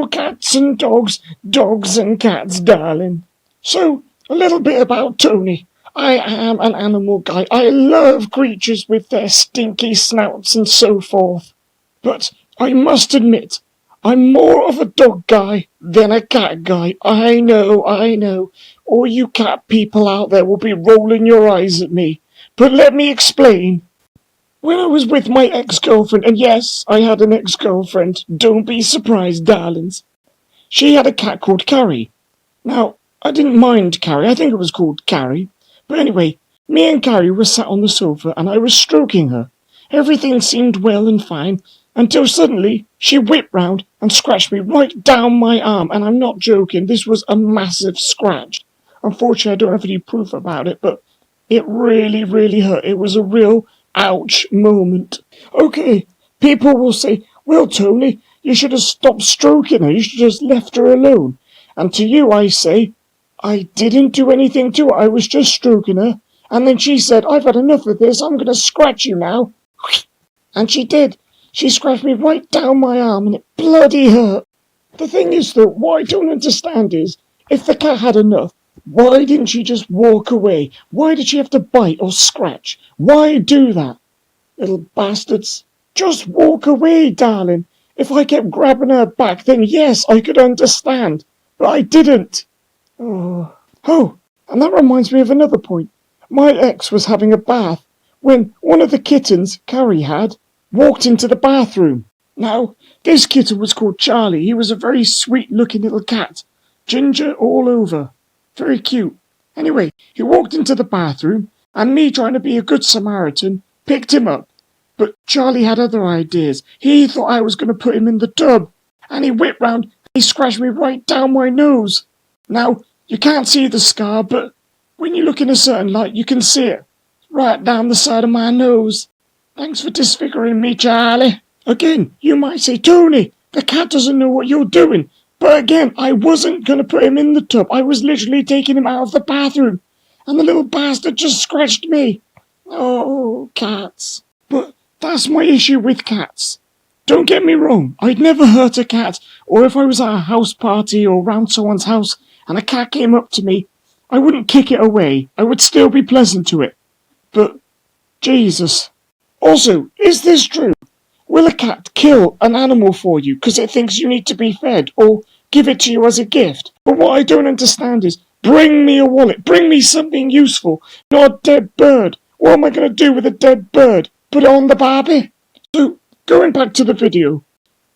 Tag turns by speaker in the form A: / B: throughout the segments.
A: cats and dogs, dogs and cats, darling. So, a little bit about Tony. I am an animal guy. I love creatures with their stinky snouts and so forth. But I must admit, I'm more of a dog guy than a cat guy. I know. All you cat people out there will be rolling your eyes at me. But let me explain. When I was with my ex-girlfriend, and yes, I had an ex-girlfriend, don't be surprised, darlings. She had a cat called Carrie. Now, I didn't mind Carrie, I think it was called Carrie. But anyway, me and Carrie were sat on the sofa and I was stroking her. Everything seemed well and fine, until suddenly she whipped round and scratched me right down my arm, and I'm not joking, this was a massive scratch. Unfortunately, I don't have any proof about it, but it really, really hurt. It was a real ouch moment. Okay, people will say, well, Tony, you should have stopped stroking her. You should have just left her alone. And to you, I say, I didn't do anything to her. I was just stroking her. And then she said, I've had enough of this. I'm going to scratch you now. And she did. She scratched me right down my arm and it bloody hurt. The thing is, though, what I don't understand is, if the cat had enough, why didn't she just walk away? Why did she have to bite or scratch? Why do that? Little bastards. Just walk away, darling. If I kept grabbing her back, then yes, I could understand. But I didn't. Oh, and that reminds me of another point. My ex was having a bath when one of the kittens Carrie had walked into the bathroom. Now, this kitten was called Charlie. He was a very sweet-looking little cat. Ginger all over. Very cute. Anyway, he walked into the bathroom, and me trying to be a good Samaritan, picked him up. But Charlie had other ideas. He thought I was going to put him in the tub, and he whipped round and he scratched me right down my nose. Now, you can't see the scar, but when you look in a certain light, you can see it. Right down the side of my nose. Thanks for disfiguring me, Charlie. Again, you might say, Tony, the cat doesn't know what you're doing. But again, I wasn't going to put him in the tub. I was literally taking him out of the bathroom. And the little bastard just scratched me. Oh, cats. But that's my issue with cats. Don't get me wrong, I'd never hurt a cat. Or if I was at a house party or round someone's house and a cat came up to me, I wouldn't kick it away. I would still be pleasant to it. But, Jesus. Also, is this true? Will a cat kill an animal for you because it thinks you need to be fed, or give it to you as a gift? But what I don't understand is, bring me a wallet, bring me something useful, not a dead bird. What am I going to do with a dead bird? Put it on the barbie? So, going back to the video.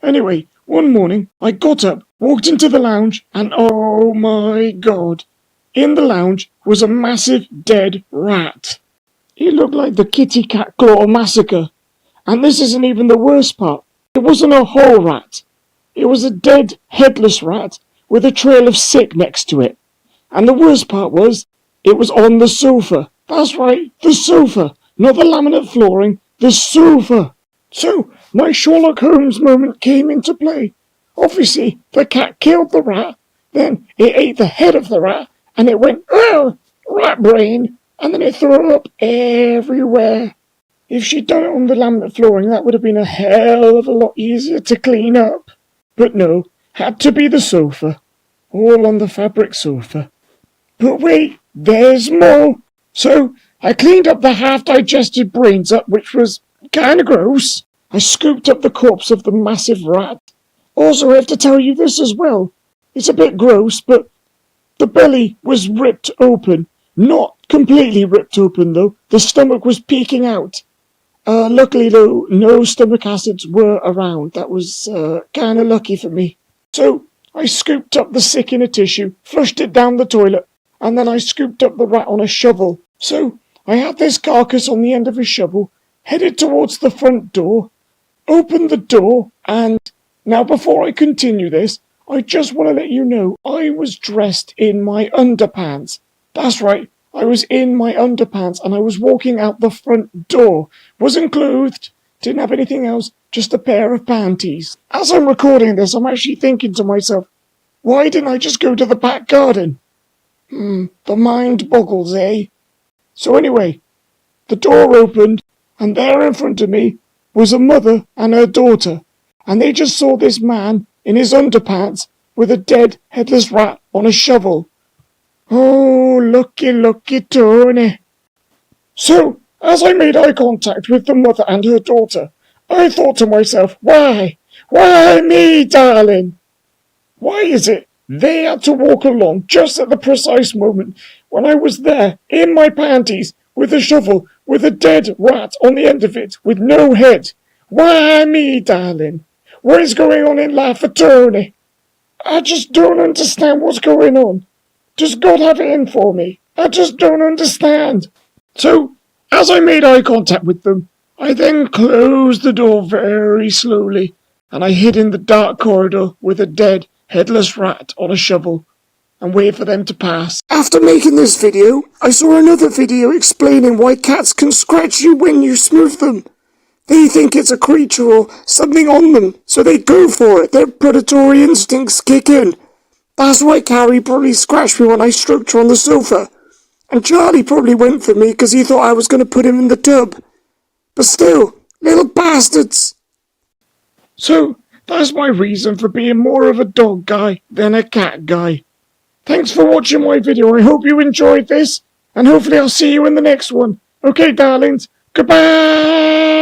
A: Anyway, one morning, I got up, walked into the lounge, and oh my God. In the lounge was a massive dead rat. He looked like the Kitty Cat Claw Massacre. And this isn't even the worst part. It wasn't a whole rat. It was a dead, headless rat with a trail of sick next to it. And the worst part was, it was on the sofa. That's right, the sofa. Not the laminate flooring, the sofa. So, my Sherlock Holmes moment came into play. Obviously, the cat killed the rat, then it ate the head of the rat, and it went, oh, rat brain, and then it threw up everywhere. If she'd done it on the laminate flooring, that would have been a hell of a lot easier to clean up. But no, had to be the sofa. All on the fabric sofa. But wait, there's more. So, I cleaned up the half-digested brains up, which was kinda gross. I scooped up the corpse of the massive rat. Also, I have to tell you this as well. It's a bit gross, but the belly was ripped open. Not completely ripped open, though. The stomach was peeking out. Luckily, though, no stomach acids were around. That was kinda lucky for me. So, I scooped up the sick in a tissue, flushed it down the toilet, and then I scooped up the rat on a shovel. So, I had this carcass on the end of a shovel, headed towards the front door, opened the door, and... Now, before I continue this, I just want to let you know I was dressed in my underpants. That's right, I was in my underpants and I was walking out the front door. Wasn't clothed, didn't have anything else, just a pair of panties. As I'm recording this, I'm actually thinking to myself, why didn't I just go to the back garden? The mind boggles, eh? So anyway, the door opened, and there in front of me was a mother and her daughter. and they just saw this man in his underpants with a dead, headless rat on a shovel. Oh, lucky Tony. So, as I made eye contact with the mother and her daughter, I thought to myself, why? Why me, darling? Why is it they had to walk along just at the precise moment when I was there, in my panties, with a shovel, with a dead rat on the end of it, with no head? Why me, darling? What is going on in life for Tony? I just don't understand what's going on. Does God have it in for me? I just don't understand. So, as I made eye contact with them, I then closed the door very slowly, and I hid in the dark corridor with a dead, headless rat on a shovel, and waited for them to pass. After making this video, I saw another video explaining why cats can scratch you when you smooth them. They think it's a creature or something on them, so they go for it. Their predatory instincts kick in. That's why Carrie probably scratched me when I stroked her on the sofa. And Charlie probably went for me because he thought I was going to put him in the tub. But still, little bastards. So, that's my reason for being more of a dog guy than a cat guy. Thanks for watching my video. I hope you enjoyed this, and hopefully I'll see you in the next one. Okay, darlings. Goodbye!